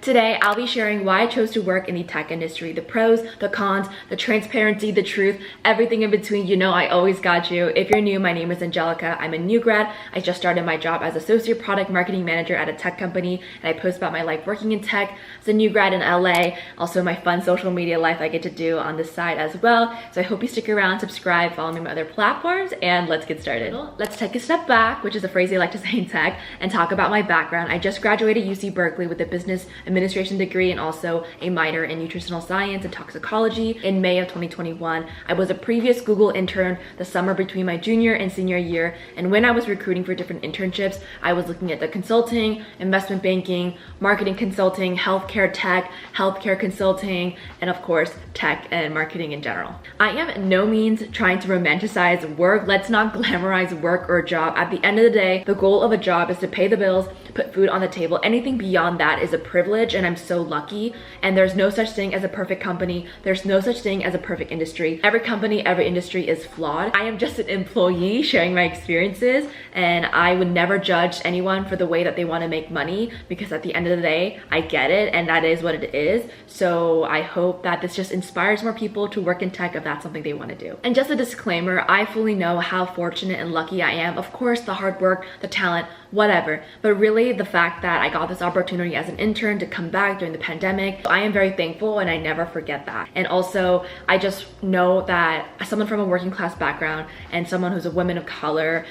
Today, I'll be sharing why I chose to work in the tech industry, the pros, the cons, the transparency, the truth, everything in between. You know I always got you. If you're new, my name is Angelica. I'm a new grad. I just started my job as Associate Product Marketing Manager at a tech company, and I post about my life working in tech as a new grad in LA. Also, my fun social media life I get to do on this side as well. So I hope you stick around, subscribe, follow me on my other platforms, and let's get started. Let's take a step back, which is a phrase they like to say in tech, and talk about my background. I just graduated UC Berkeley with a business administration degree and also a minor in nutritional science and toxicology in May of 2021. I was a previous Google intern the summer between my junior and senior year, and when I was recruiting for different internships, I was looking at the consulting, investment banking, marketing consulting, healthcare tech, healthcare consulting, and of course, tech and marketing in general. I am no means trying to romanticize work. Let's not glamorize work or job. At the end of the day, the goal of a job is to pay the bills, put food on the table. Anything beyond that is a privilege, and I'm so lucky. And there's no such thing as a perfect company. There's no such thing as a perfect industry. Every company, every industry is flawed. I am just an employee sharing my experiences, and I would never judge anyone for the way that they want to make money, because at the end of the day, I get it, and that is what it is. So I hope that this just inspires more people to work in tech if that's something they want to do. And just a disclaimer, I fully know how fortunate and lucky I am. Of course, the hard work, the talent, whatever, but really the fact that I got this opportunity as an intern to come back during the pandemic, I am very thankful, and I never forget that. And also, I just know that as someone from a working class background and someone who's a woman of color,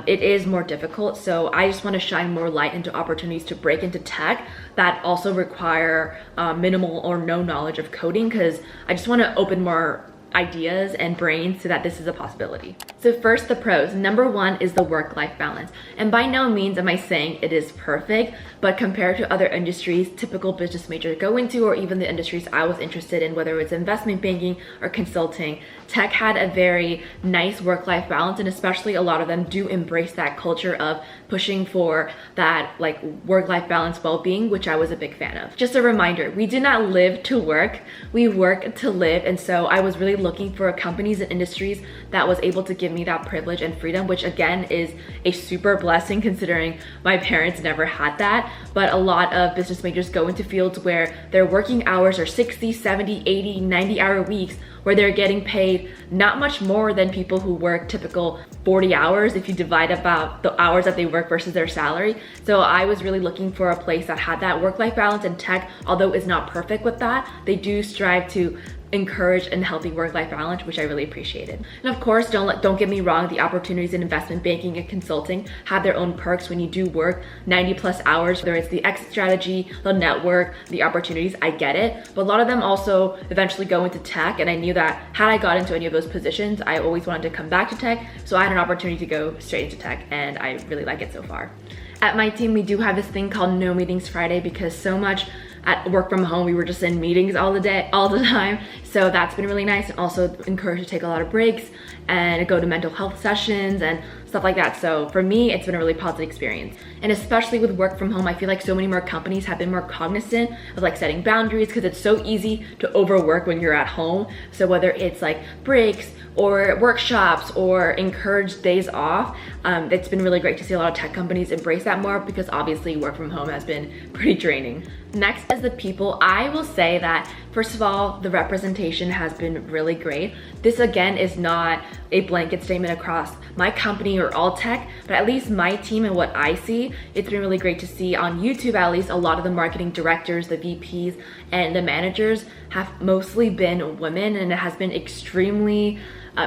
it is more difficult. So I just want to shine more light into opportunities to break into tech that also require minimal or no knowledge of coding, because I just want to open more ideas and brains so that this is a possibility. So first, the pros. Number one is the work-life balance. And by no means am I saying it is perfect, but compared to other industries typical business majors go into, or even the industries I was interested in, whether it's investment banking or consulting, tech had a very nice work-life balance, and especially a lot of them do embrace that culture of pushing for that like work-life balance well-being, which I was a big fan of. Just a reminder, we do not live to work, we work to live. And so I was really looking for companies and industries that was able to give me that privilege and freedom, which again is a super blessing considering my parents never had that. But a lot of business majors go into fields where their working hours are 60, 70, 80, 90-hour weeks, where they're getting paid not much more than people who work typical 40 hours if you divide about the hours that they work versus their salary. So I was really looking for a place that had that work-life balance, and tech, although is not perfect with that, they do strive to encourage and healthy work-life balance, which I really appreciated. And of course, don't get me wrong, the opportunities in investment banking and consulting have their own perks when you do work 90+ hours, whether it's the exit strategy, the network, the opportunities, I get it. But a lot of them also eventually go into tech, and I knew that had I got into any of those positions, I always wanted to come back to tech. So I had an opportunity to go straight into tech, and I really like it so far. At my team, we do have this thing called No Meetings Friday, because so much at work from home, we were just in meetings all the time. So that's been really nice, and also encouraged to take a lot of breaks and go to mental health sessions and stuff like that. So for me, it's been a really positive experience. And especially with work from home, I feel like so many more companies have been more cognizant of like setting boundaries, because it's so easy to overwork when you're at home. So whether it's like breaks or workshops or encouraged days off, it's been really great to see a lot of tech companies embrace that more, because obviously work from home has been pretty draining. Next is the people. I will say that first of all, the representation has been really great. This again is not a blanket statement across my company or all tech, but at least my team and what I see, it's been really great to see on YouTube. At least a lot of the marketing directors, the VPs, and the managers have mostly been women, and it has been extremely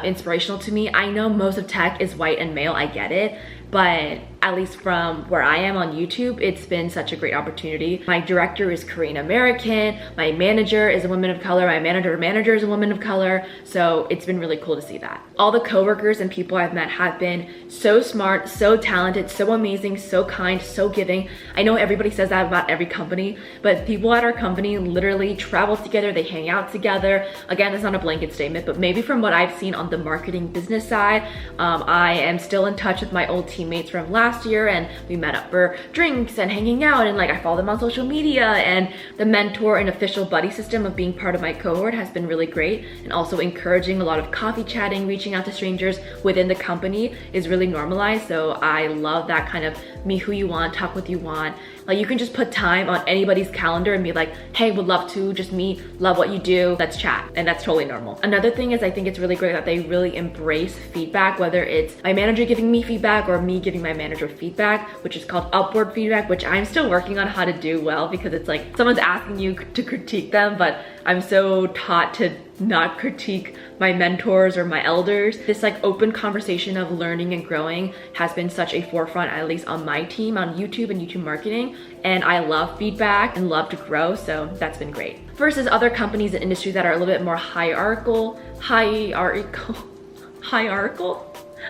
inspirational to me. I know most of tech is white and male, I get it, but at least from where I am on YouTube, it's been such a great opportunity. My director is Korean American, my manager is a woman of color, my manager is a woman of color, so it's been really cool to see that. All the coworkers and people I've met have been so smart, so talented, so amazing, so kind, so giving. I know everybody says that about every company, but people at our company literally travel together, they hang out together. Again, that's not a blanket statement, but maybe from what I've seen on the marketing business side, I am still in touch with my old teammates from last year, and we met up for drinks and hanging out, and like I follow them on social media, and the mentor and official buddy system of being part of my cohort has been really great. And also encouraging a lot of coffee chatting, reaching out to strangers within the company is really normalized. So I love that kind of meet who you want, talk with you want. Like you can just put time on anybody's calendar and be like, hey, would love to just meet, love what you do, let's chat. And that's totally normal. Another thing is I think it's really great that they really embrace feedback, whether it's my manager giving me feedback or me giving my manager feedback, which is called upward feedback, which I'm still working on how to do well, because it's like someone's asking you to critique them, but I'm so taught to not critique my mentors or my elders. This like open conversation of learning and growing has been such a forefront, at least on my team, on YouTube and YouTube marketing. And I love feedback and love to grow, so that's been great. Versus other companies and industries that are a little bit more hierarchical,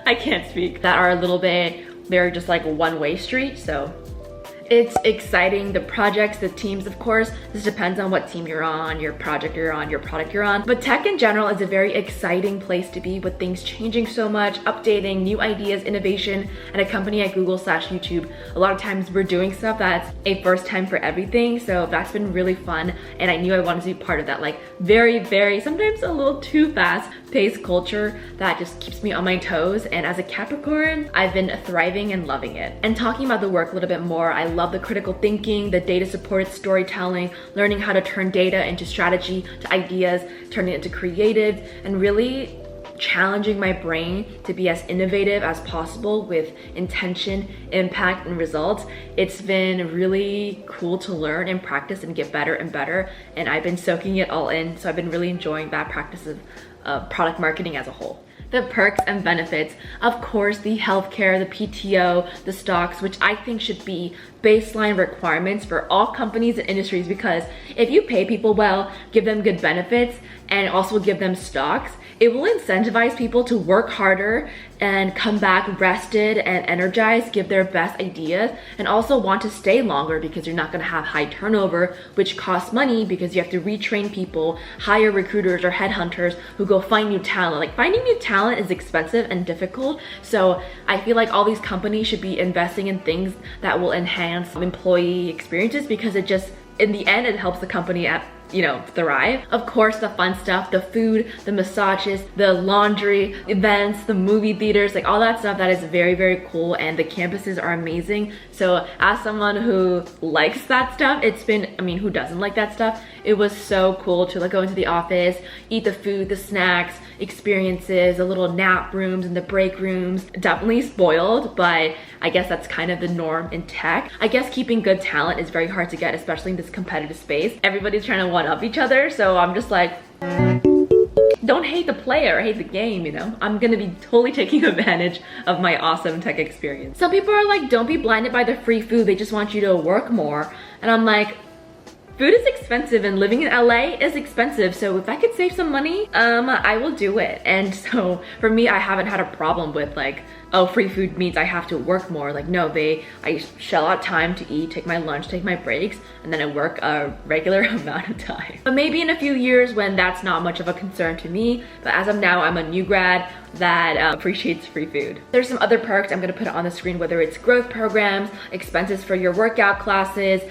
I can't speak, that are a little bit, they're just like one-way street, so it's exciting. The projects, the teams, of course, this depends on what team you're on, your project you're on, your product you're on. But tech in general is a very exciting place to be with things changing so much, updating, new ideas, innovation. At a company at Google/YouTube, a lot of times we're doing stuff that's a first time for everything. So that's been really fun. And I knew I wanted to be part of that like very, sometimes a little too fast paced culture that just keeps me on my toes. And as a Capricorn, I've been thriving and loving it. And talking about the work a little bit more, I love the critical thinking, the data supported storytelling, learning how to turn data into strategy, to ideas, turning it into creative, and really challenging my brain to be as innovative as possible with intention, impact, and results. It's been really cool to learn and practice and get better and better, and I've been soaking it all in, so I've been really enjoying that practice of product marketing as a whole. The perks and benefits, of course, the healthcare, the PTO, the stocks, which I think should be baseline requirements for all companies and industries, because if you pay people well, give them good benefits, and also give them stocks, it will incentivize people to work harder and come back rested and energized, give their best ideas, and also want to stay longer, because you're not gonna have high turnover, which costs money because you have to retrain people, hire recruiters or headhunters who go find new talent. Like finding new talent is expensive and difficult. So I feel like all these companies should be investing in things that will enhance employee experiences, because it just, in the end, it helps the company thrive. Of course, the fun stuff, the food, the massages, the laundry, events, the movie theaters, like all that stuff, that is very cool, and the campuses are amazing. So as someone who likes that stuff, it's been, who doesn't like that stuff? It was so cool to like go into the office, eat the food, the snacks, experiences, the little nap rooms and the break rooms. Definitely spoiled, but I guess that's kind of the norm in tech. I guess keeping good talent is very hard to get, especially in this competitive space. Everybody's trying to one up each other, so I'm just like, don't hate the player, hate the game, I'm gonna be totally taking advantage of my awesome tech experience. Some people are like, don't be blinded by the free food, they just want you to work more. And I'm like, food is expensive and living in LA is expensive, so if I could save some money, I will do it. And so for me, I haven't had a problem with like, oh, free food means I have to work more. Like no, I shell out time to eat, take my lunch, take my breaks, and then I work a regular amount of time. But maybe in a few years when that's not much of a concern to me, but as of now, I'm a new grad that appreciates free food. There's some other perks, I'm gonna put it on the screen, whether it's growth programs, expenses for your workout classes,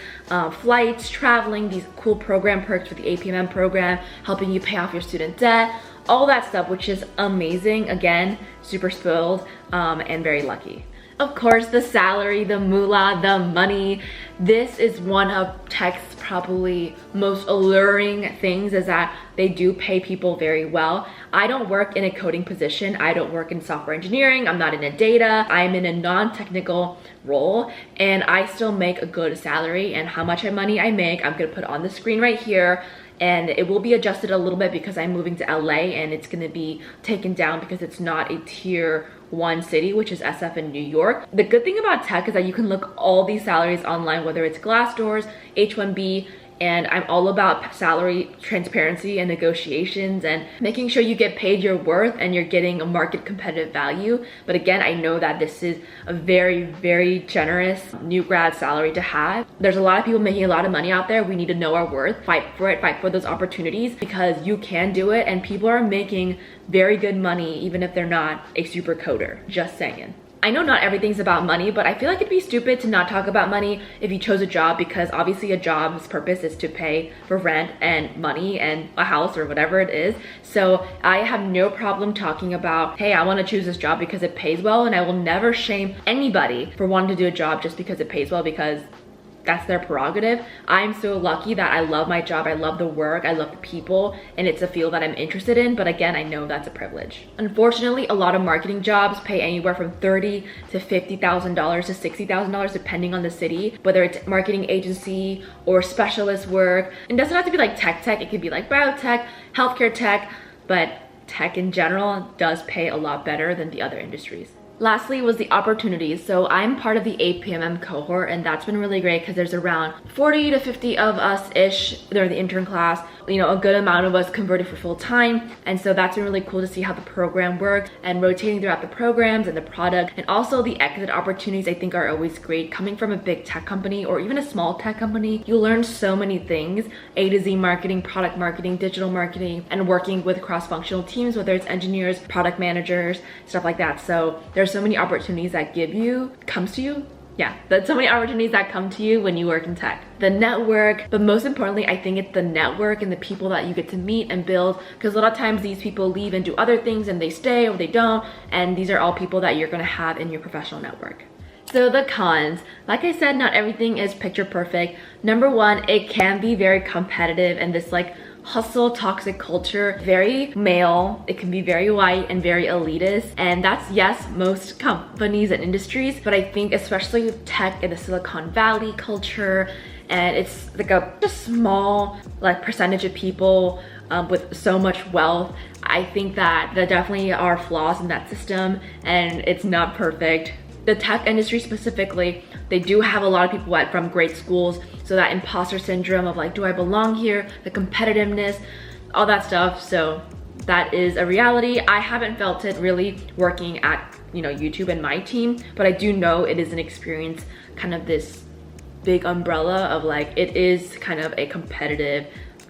flights, traveling, these cool program perks for the APMM program, helping you pay off your student debt, all that stuff, which is amazing. Again, super spoiled and very lucky. Of course, the salary, the moolah, the money. This is one of tech's probably most alluring things, is that they do pay people very well. I don't work in a coding position. I don't work in software engineering. I'm not in a data. I'm in a non-technical role, and I still make a good salary. And how much money I make, I'm gonna put on the screen right here. And it will be adjusted a little bit because I'm moving to LA, and it's gonna be taken down because it's not a tier 1 city, which is SF in New York. The good thing about tech is that you can look all these salaries online, whether it's Glassdoor's, H1B, and I'm all about salary transparency and negotiations and making sure you get paid your worth and you're getting a market competitive value. But again, I know that this is a very generous new grad salary to have. There's a lot of people making a lot of money out there. We need to know our worth, fight for it, fight for those opportunities, because you can do it, and people are making very good money even if they're not a super coder. Just saying. I know not everything's about money, but I feel like it'd be stupid to not talk about money if you chose a job, because obviously a job's purpose is to pay for rent and money and a house or whatever it is. So I have no problem talking about, hey, I want to choose this job because it pays well, and I will never shame anybody for wanting to do a job just because it pays well, because that's their prerogative. I'm so lucky that I love my job, I love the work, I love the people, and it's a field that I'm interested in. But again, I know that's a privilege. Unfortunately, a lot of marketing jobs pay anywhere from $30,000 to $50,000 to $60,000 depending on the city, whether it's marketing agency or specialist work. It doesn't have to be like tech, it could be like biotech, healthcare tech, but tech in general does pay a lot better than the other industries. Lastly was the opportunities. So I'm part of the APMM cohort, and that's been really great because there's around 40 to 50 of us-ish. They're the intern class. You know, a good amount of us converted for full time. And so that's been really cool to see how the program works and rotating throughout the programs and the product. And also the exit opportunities I think are always great. Coming from a big tech company or even a small tech company, you learn so many things, A to Z marketing, product marketing, digital marketing, and working with cross-functional teams, whether it's engineers, product managers, stuff like that. So there's so many opportunities that comes to you. Yeah, there's so many opportunities that come to you when you work in tech. The network, but most importantly, I think it's the network and the people that you get to meet and build, because a lot of times these people leave and do other things and they stay or they don't, and these are all people that you're gonna have in your professional network. So the cons, like I said, not everything is picture perfect. Number one, it can be very competitive and this like hustle toxic culture, very male, it can be very white and very elitist, and that's, yes, most companies and industries, but I think especially tech in the Silicon Valley culture, and it's like a small like percentage of people with so much wealth. I think that there definitely are flaws in that system and it's not perfect. The tech industry specifically, they do have a lot of people from great schools, so that imposter syndrome of like, do I belong here? The competitiveness, all that stuff. So that is a reality. I haven't felt it really working at, you know, YouTube and my team, but I do know it is an experience, kind of this big umbrella of like, it is kind of a competitive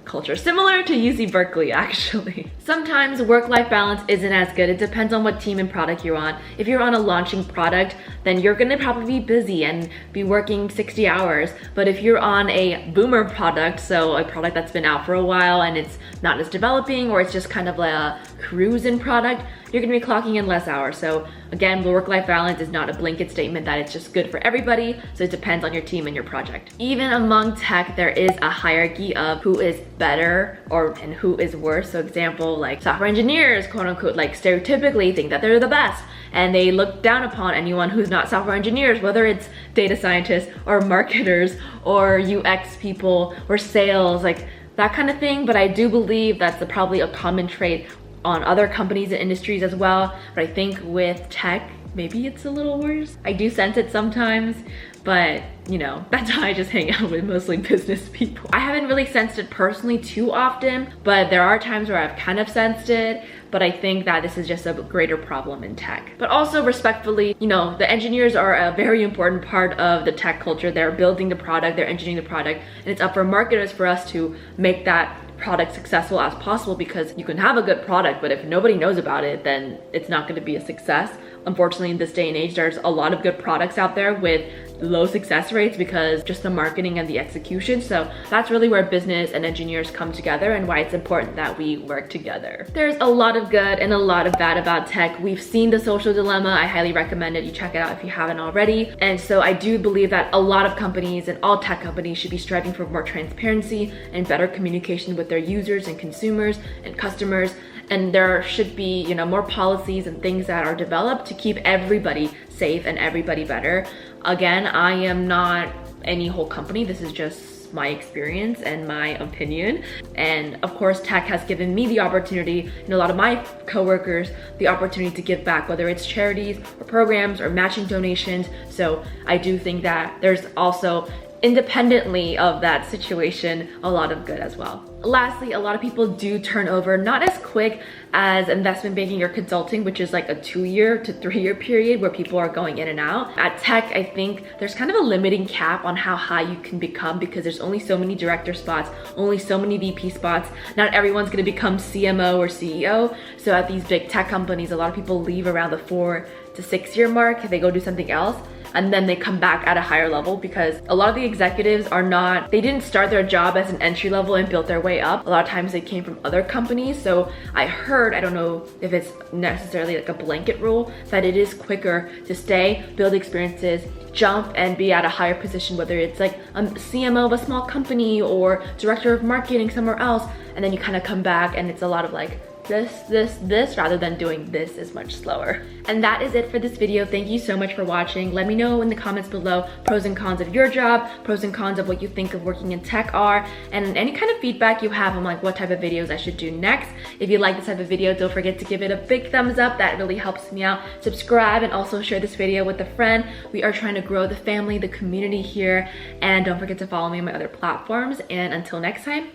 culture, similar to UC Berkeley actually. Sometimes work-life balance isn't as good. It depends on what team and product you're on. If you're on a launching product, then you're gonna probably be busy and be working 60 hours. But if you're on a boomer product, so a product that's been out for a while and it's not as developing, or it's just kind of like a cruising product, you're gonna be clocking in less hours. So again, the work-life balance is not a blanket statement that it's just good for everybody. So it depends on your team and your project. Even among tech, there is a hierarchy of who is better and who is worse. So example, like software engineers, quote unquote, like stereotypically think that they're the best, and they look down upon anyone who's not software engineers, whether it's data scientists or marketers or UX people or sales, like that kind of thing. But I do believe that's probably a common trait on other companies and industries as well. But I think with tech, maybe it's a little worse. I do sense it sometimes, but you know, that's why I just hang out with mostly business people. I haven't really sensed it personally too often, but there are times where I've kind of sensed it. But I think that this is just a greater problem in tech. But also respectfully, you know, the engineers are a very important part of the tech culture. They're building the product, they're engineering the product, and it's up for marketers for us to make that product successful as possible, because you can have a good product, but if nobody knows about it, then it's not going to be a success. Unfortunately, in this day and age, there's a lot of good products out there with low success rates because just the marketing and the execution. So that's really where business and engineers come together and why it's important that we work together. There's a lot of good and a lot of bad about tech. We've seen The Social Dilemma. I highly recommend it. You check it out if you haven't already. And so I do believe that a lot of companies and all tech companies should be striving for more transparency and better communication with their users and consumers and customers. And there should be, you know, more policies and things that are developed to keep everybody safe and everybody better. Again, I am not any whole company. This is just my experience and my opinion. And of course, tech has given me the opportunity, and a lot of my coworkers, the opportunity to give back, whether it's charities or programs or matching donations. So I do think that there's also, independently of that situation, a lot of good as well. Lastly, a lot of people do turn over, not as quick as investment banking or consulting, which is like a 2-year to 3-year period where people are going in and out. At tech, I think there's kind of a limiting cap on how high you can become because there's only so many director spots, only so many VP spots. Not everyone's gonna become CMO or CEO. So at these big tech companies, a lot of people leave around the 4 to 6-year mark, they go do something else, and then they come back at a higher level, because a lot of the executives they didn't start their job as an entry level and built their way up. A lot of times they came from other companies. So I heard, I don't know if it's necessarily like a blanket rule, that it is quicker to stay, build experiences, jump and be at a higher position, whether it's like a CMO of a small company or director of marketing somewhere else, and then you kind of come back and it's a lot of like this rather than doing this is much slower. And that is it for this video. Thank you so much for watching. Let me know in the comments below pros and cons of your job, pros and cons of what you think of working in tech are, and any kind of feedback you have on like what type of videos I should do next. If you like this type of video, don't forget to give it a big thumbs up. That really helps me out. Subscribe and also share this video with a friend. We are trying to grow the family, the community here, and don't forget to follow me on my other platforms. And until next time,